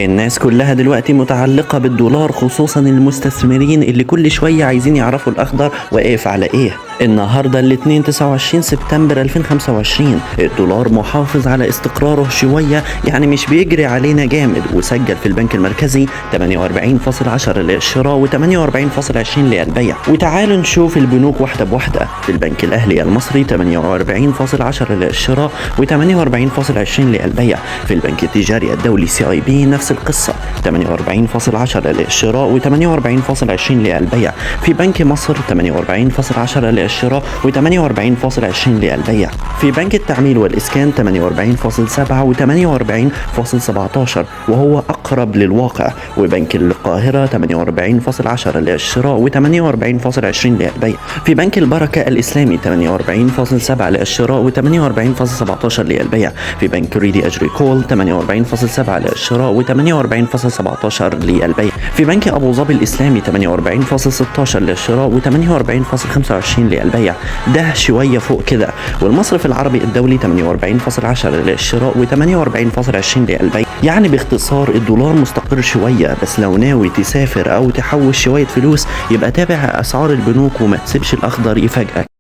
الناس كلها دلوقتي متعلقة بالدولار، خصوصا المستثمرين اللي كل شوية عايزين يعرفوا الأخضر واقف على إيه. النهاردة الاثنين 29 سبتمبر 2025 الدولار محافظ على استقراره شوية، يعني مش بيجري علينا جامد، وسجل في البنك المركزي 48.10 للشراء و48.20 للبيع. وتعالوا نشوف البنوك واحدة بواحدة. في البنك الأهلي المصري 48.10 للشراء و48.20 للبيع. في البنك التجاري الدولي CIB نفس القصة، 48.10 للشراء و48.20 للبيع. في بنك مصر 48.10 للشراء و48.20 للبيع. في بنك التعمير والإسكان 48.7 و48.17 وهو أقرب للواقع. وبنك القاهرة 48.10 للشراء و48.20 للبيع. في بنك البركة الإسلامي 48.7 للشراء و48.17 للبيع. في بنك ريدي أجريكول 48.7 للشراء و48.17 للبيع. في بنك أبو ظبي الإسلامي 48.16 للشراء و48.25 للبيع. ده شوية فوق كده. والمصرف العربي الدولي 48.10 للشراء و48.20 للبيع. يعني باختصار الدولار مستقر شوية، بس لو ناوي تسافر أو تحوش شوية فلوس يبقى تابع أسعار البنوك وما تسيبش الأخضر يفاجئك.